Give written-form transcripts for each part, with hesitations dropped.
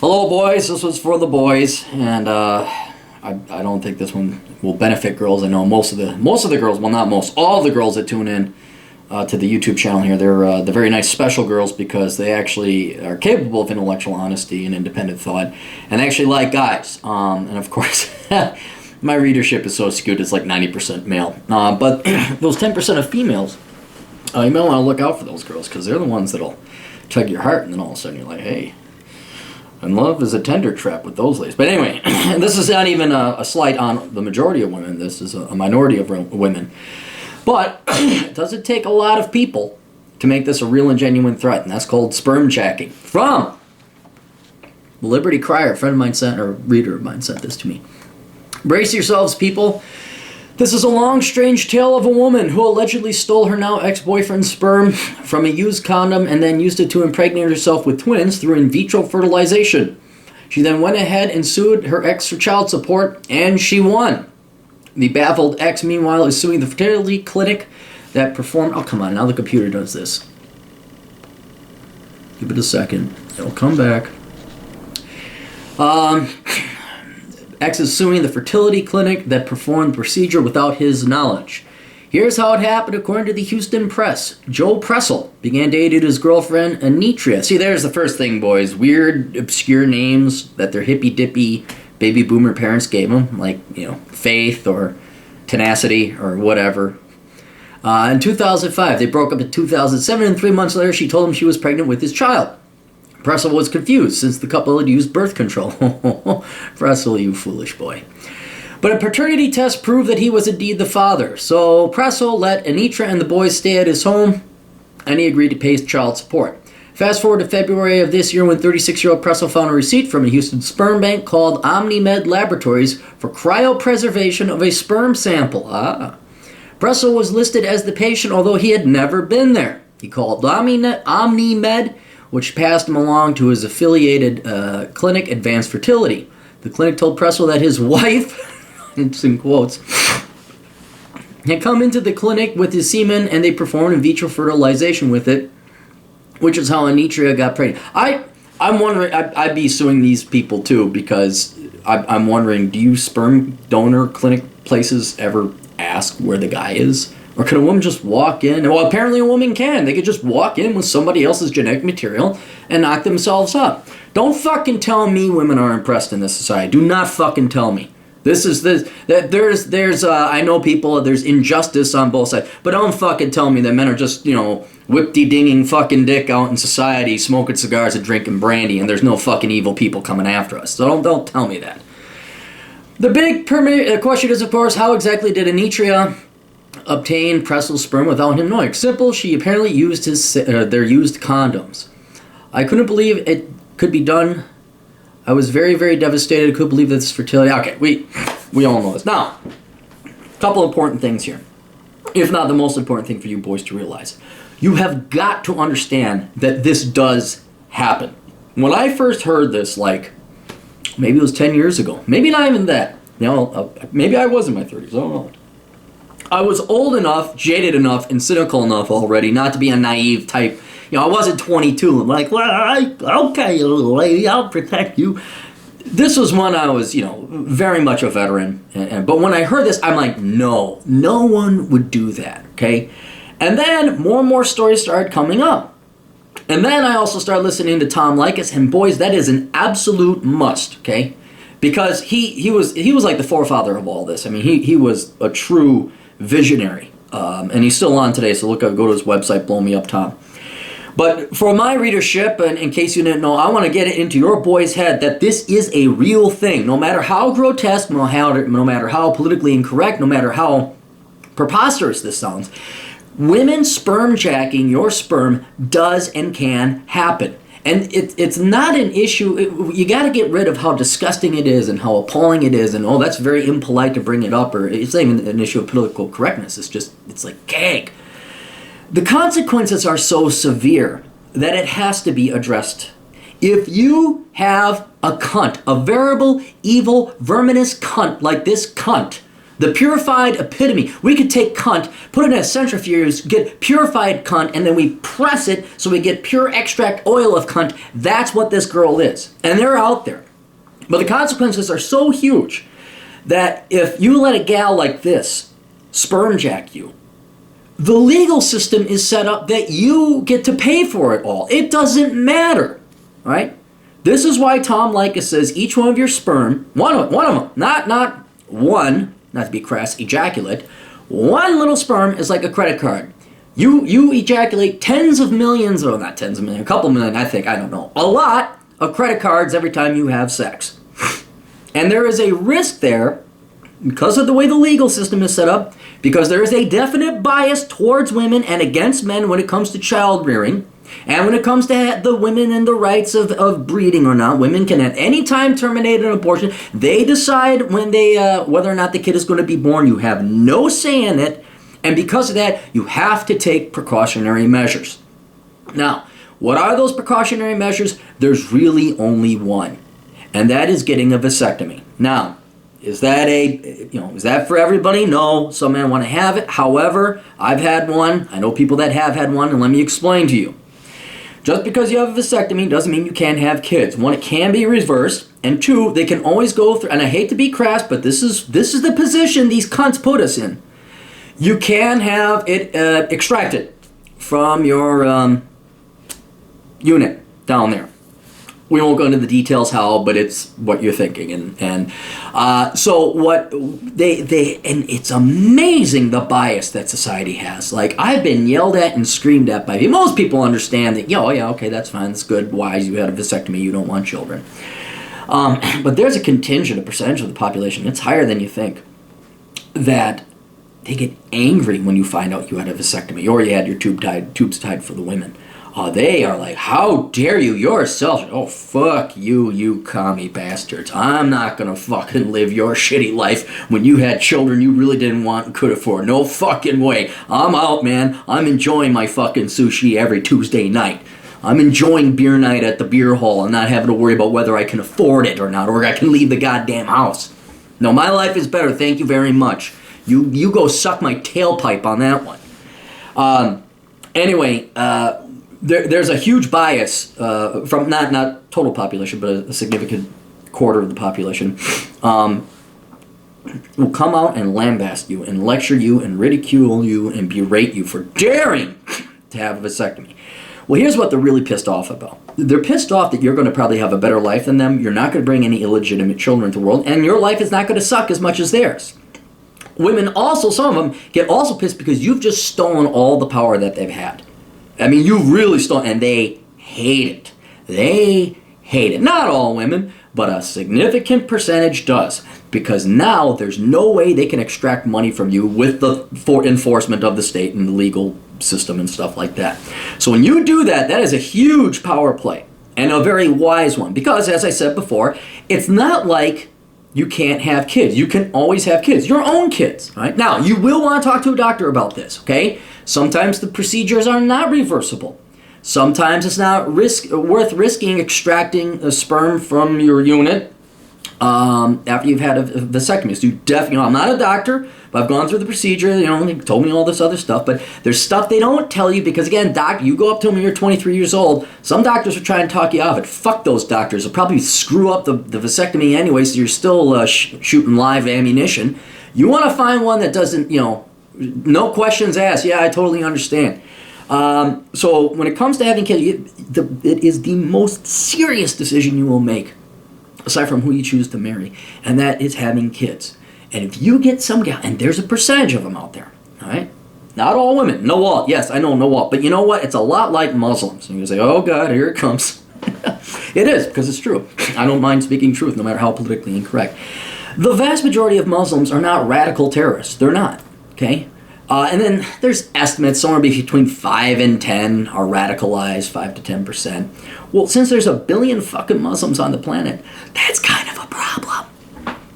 Hello, boys. This was for the boys, and I don't think this one will benefit girls. I know most of the girls, well, not most, all the girls that tune in to the YouTube channel here, they're the very nice special girls because they actually are capable of intellectual honesty and independent thought, and they actually like guys. And of course, my readership is so skewed; it's like 90% male. But those 10% of females, you might want to look out for those girls because they're the ones that'll tug your heart, and then all of a sudden you're like, hey. And love is a tender trap with those ladies. But anyway, this is not even a slight on the majority of women. This is a minority of women. But it doesn't take a lot of people to make this a real and genuine threat, and that's called spermjacking. From Liberty Crier, a friend of mine sent, or a reader of mine sent this to me. Brace yourselves, people. This is a long, strange tale of a woman who allegedly stole her now ex-boyfriend's sperm from a used condom and then used it to impregnate herself with twins through in vitro fertilization. She then went ahead and sued her ex for child support, and she won. The baffled ex, meanwhile, is suing the fertility clinic that performed... Oh, come on, now the computer does this. Give it a second. It'll come back. X is suing the fertility clinic that performed the procedure without his knowledge. Here's how it happened according to the Houston Press. Joe Pressel began dating his girlfriend, Anitria. See, there's the first thing, boys. Weird, obscure names that their hippy-dippy baby boomer parents gave them, like, Faith or Tenacity or whatever. In 2005, they broke up in 2007, and 3 months later, she told him she was pregnant with his child. Pressel was confused since the couple had used birth control. Pressel, you foolish boy. But a paternity test proved that he was indeed the father. So Pressel let Anitra and the boys stay at his home, and he agreed to pay child support. Fast forward to February of this year when 36-year-old Pressel found a receipt from a Houston sperm bank called OmniMed Laboratories for cryopreservation of a sperm sample. Pressel was listed as the patient, although he had never been there. He called OmniMed, which passed him along to his affiliated clinic, Advanced Fertility. The clinic told Pressel that his wife, in quotes, had come into the clinic with his semen and they performed in vitro fertilization with it, which is how Anitria got pregnant. I'm wondering, I'd be suing these people too because I'm wondering, do you sperm donor clinic places ever ask where the guy is? Or could a woman just walk in? Well, apparently a woman can. They could just walk in with somebody else's genetic material and knock themselves up. Don't fucking tell me women are impressed in this society. Do not fucking tell me. I know people, there's injustice on both sides. But don't fucking tell me that men are just, whip-de-dinging fucking dick out in society, smoking cigars and drinking brandy, and there's no fucking evil people coming after us. So don't tell me that. The big question is, of course, how exactly did Anitria obtain Pressel's sperm without him knowing? Simple, she apparently used their used condoms. I couldn't believe it could be done. I was very, very devastated. I couldn't believe this fertility. Okay, we all know this. Now, a couple important things here. If not the most important thing for you boys to realize. You have got to understand that this does happen. When I first heard this, maybe it was 10 years ago. Maybe not even that. Maybe I was in my 30s. I don't know. I was old enough, jaded enough, and cynical enough already not to be a naive type. I wasn't 22. I'm like, well, okay, little lady, I'll protect you. This was when I was, very much a veteran. But when I heard this, I'm like, no one would do that, okay? And then more and more stories started coming up. And then I also started listening to Tom Likas, and boys, that is an absolute must, okay? Because he was like the forefather of all this. I mean, he was a true visionary, and he's still on today, so go to his website, Blow Me Up Tom. But for my readership, and in case you didn't know, I want to get it into your boy's head that this is a real thing. No matter how grotesque, no matter how politically incorrect, no matter how preposterous this sounds, women spermjacking your sperm does and can happen. And it's not an issue. You got to get rid of how disgusting it is and how appalling it is. And, that's very impolite to bring it up. Or it's not even an issue of political correctness. It's like gag. The consequences are so severe that it has to be addressed. If you have a cunt, a veritable, evil, verminous cunt like this cunt, The purified epitome. We could take cunt, put it in a centrifuge, get purified cunt, and then we press it so we get pure extract oil of cunt. That's what this girl is. And they're out there. But the consequences are so huge that if you let a gal like this spermjack you, the legal system is set up that you get to pay for it all. It doesn't matter, right? This is why Tom Likas says each one of your sperm, one of them, not one, not to be crass, ejaculate, one little sperm is like a credit card. You ejaculate tens of millions, or not tens of millions, a couple million, I think, I don't know, a lot of credit cards every time you have sex. And there is a risk there, because of the way the legal system is set up, because there is a definite bias towards women and against men when it comes to child rearing, and when it comes to the women and the rights of breeding or not. Women can at any time terminate an abortion. They decide when they whether or not the kid is going to be born. You have no say in it, and because of that, you have to take precautionary measures. Now, what are those precautionary measures? There's really only one, and that is getting a vasectomy. Now, is that for everybody? No, some men want to have it. However, I've had one. I know people that have had one, and let me explain to you. Just because you have a vasectomy doesn't mean you can't have kids. One, it can be reversed, and two, they can always go through, and I hate to be crass, but this is the position these cunts put us in. You can have it extracted from your unit down there. We won't go into the details how, but it's what you're thinking, and so what and it's amazing the bias that society has. Like, I've been yelled at and screamed at by people. Most people understand that, yeah, okay, that's fine, that's good. Why? You had a vasectomy, you don't want children. But there's a contingent, a percentage of the population, it's higher than you think, that they get angry when you find out you had a vasectomy or you had your tubes tied for the women. They are like, how dare you? You're selfish. Oh, fuck you, you commie bastards. I'm not gonna fucking live your shitty life when you had children you really didn't want and could afford. No fucking way. I'm out, man. I'm enjoying my fucking sushi every Tuesday night. I'm enjoying beer night at the beer hall and not having to worry about whether I can afford it or not, or I can leave the goddamn house. No, my life is better. Thank you very much. You go suck my tailpipe on that one. Anyway, there's a huge bias from not total population, but a significant quarter of the population will come out and lambaste you and lecture you and ridicule you and berate you for daring to have a vasectomy. Well, here's what they're really pissed off about. They're pissed off that you're going to probably have a better life than them. You're not going to bring any illegitimate children into the world, and your life is not going to suck as much as theirs. Women also, some of them, get also pissed because you've just stolen all the power that they've had. I mean, you really stolen, and they hate it. They hate it. Not all women, but a significant percentage does. Because now there's no way they can extract money from you with the enforcement of the state and the legal system and stuff like that. So when you do that, that is a huge power play. And a very wise one. Because, as I said before, it's not like you can't have kids. You can always have kids. Your own kids, right? Now, you will want to talk to a doctor about this, okay? Sometimes the procedures are not reversible. Sometimes it's not worth risking extracting a sperm from your unit after you've had a vasectomy. So you definitely, I'm not a doctor, but I've gone through the procedure. They told me all this other stuff, but there's stuff they don't tell you because, again, doctor, you go up to them when you're 23 years old. Some doctors will try and talk you out of it. Fuck those doctors. They'll probably screw up the vasectomy anyway, so you're still shooting live ammunition. You want to find one that doesn't, no questions asked. Yeah, I totally understand. So when it comes to having kids, it is the most serious decision you will make, aside from who you choose to marry, and that is having kids. And if you get some gal, and there's a percentage of them out there, all right? Not all women, no all. Yes, I know, no all. But you know what? It's a lot like Muslims. And you say, oh God, here it comes. It is, because it's true. I don't mind speaking truth, no matter how politically incorrect. The vast majority of Muslims are not radical terrorists. They're not, okay? And then there's estimates, somewhere between 5 and 10 are radicalized, 5 to 10%. Well, since there's 1 billion fucking Muslims on the planet, that's kind of a problem.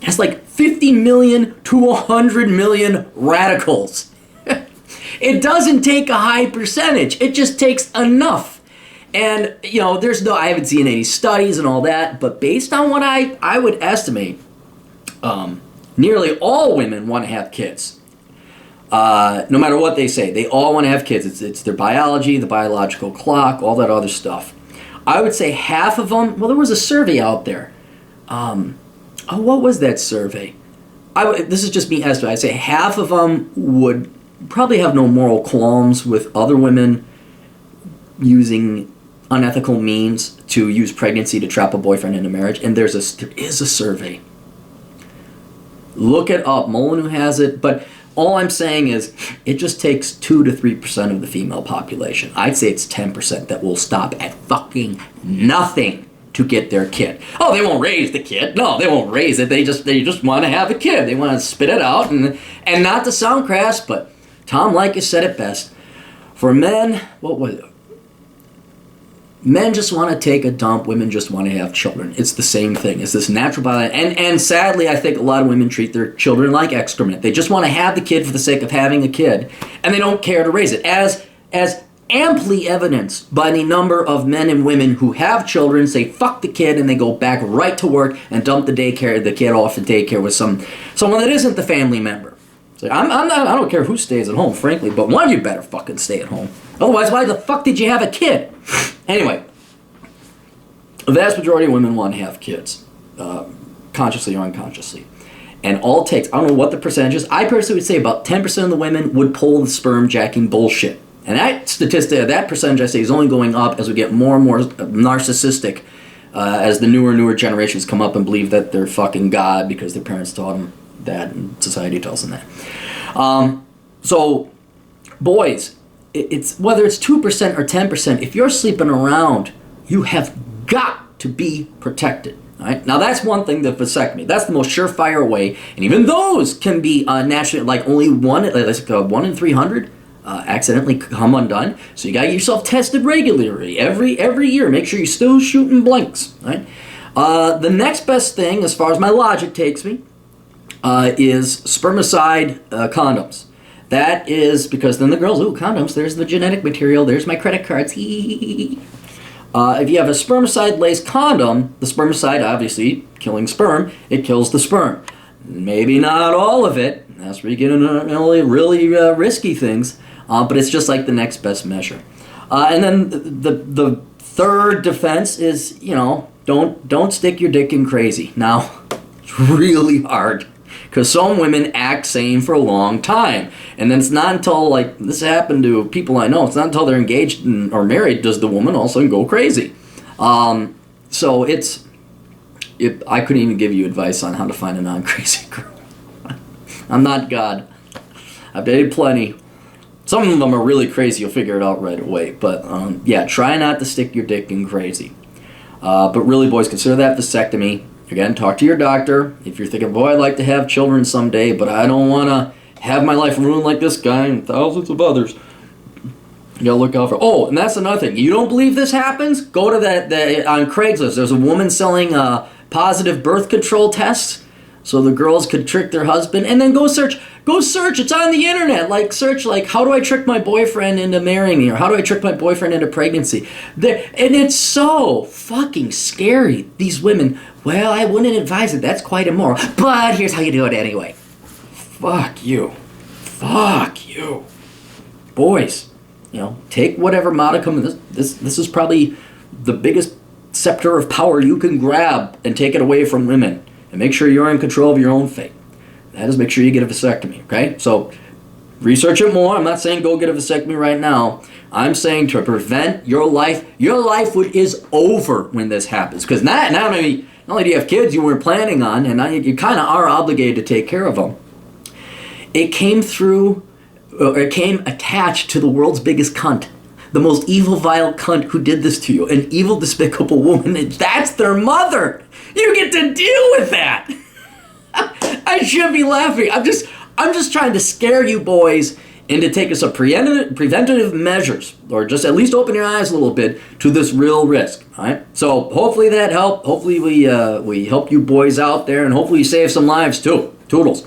That's like 50 million to 100 million radicals. It doesn't take a high percentage. It just takes enough. And, I haven't seen any studies and all that, but based on what I would estimate, nearly all women want to have kids. No matter what they say, they all want to have kids. It's their biology, the biological clock, all that other stuff. I would say half of them, well, there was a survey out there. What was that survey? This is just me estimating. I'd say half of them would probably have no moral qualms with other women using unethical means to use pregnancy to trap a boyfriend into marriage. And there is a survey. Look it up. Molyneux has it. But all I'm saying is it just takes 2 to 3% of the female population. I'd say it's 10% that will stop at fucking nothing to get their kid. Oh, they won't raise the kid. No, they won't raise it. They just want to have a kid. They want to spit it out. And not to sound crass, but Tom Leykis said it best. For men, what was it? Men just want to take a dump. Women just want to have children. It's the same thing. It's this natural biology. And sadly, I think a lot of women treat their children like excrement. They just want to have the kid for the sake of having a kid, and they don't care to raise it. As amply evidenced by the number of men and women who have children, say fuck the kid, and they go back right to work and dump the kid off to daycare with someone that isn't the family member. So I don't care who stays at home, frankly, but one of you better fucking stay at home. Otherwise, why the fuck did you have a kid? Anyway, the vast majority of women want to have kids, consciously or unconsciously. And all it takes, I don't know what the percentage is, I personally would say about 10% of the women would pull the sperm jacking bullshit. And that statistic, that percentage I say is only going up as we get more and more narcissistic, as the newer generations come up and believe that they're fucking God because their parents taught them that and society tells them that. So, boys, it's whether it's 2% or 10%, if you're sleeping around, you have got to be protected. All right? Now, that's one thing, the vasectomy. That's the most surefire way. And even those can be naturally, like only one in 300 accidentally come undone. So you got to get yourself tested regularly every year. Make sure you're still shooting blanks. Right? The next best thing, as far as my logic takes me, is spermicide condoms. That is because then the girls, ooh, condoms, there's the genetic material, there's my credit cards. If you have a spermicide-laced condom, the spermicide, obviously, killing sperm, it kills the sperm. Maybe not all of it. That's where you get into really risky things. But it's just like the next best measure. And then the third defense is, don't stick your dick in crazy. Now, it's really hard. Because some women act sane for a long time. And then it's not until, like, this happened to people I know, it's not until they're engaged or married does the woman all of a sudden go crazy. So I couldn't even give you advice on how to find a non-crazy girl. I'm not God. I've dated plenty. Some of them are really crazy, you'll figure it out right away. But, try not to stick your dick in crazy. But really, boys, consider that vasectomy. Again, talk to your doctor. If you're thinking, boy, I'd like to have children someday, but I don't want to have my life ruined like this guy and thousands of others. You gotta look out for... Oh, and that's another thing. You don't believe this happens? Go to that on Craigslist. There's a woman selling positive birth control tests so the girls could trick their husband. And then go search. It's on the internet. Like, search, like, how do I trick my boyfriend into marrying me? Or how do I trick my boyfriend into pregnancy? And it's so fucking scary. These women, well, I wouldn't advise it. That's quite immoral. But here's how you do it anyway. Fuck you. Boys, take whatever modicum. This is probably the biggest scepter of power you can grab and take it away from women. And make sure you're in control of your own fate. That is, make sure you get a vasectomy, okay? So, research it more. I'm not saying go get a vasectomy right now. I'm saying to prevent your life is over when this happens. Because not only do you have kids you weren't planning on, and you kind of are obligated to take care of them, it came attached to the world's biggest cunt. The most evil, vile cunt who did this to you. An evil, despicable woman. And that's their mother. You get to deal with that. I should be laughing. I'm just trying to scare you boys into taking some preventative measures, or just at least open your eyes a little bit to this real risk. All right. So hopefully that helped. Hopefully we help you boys out there, and hopefully you save some lives too. Toodles.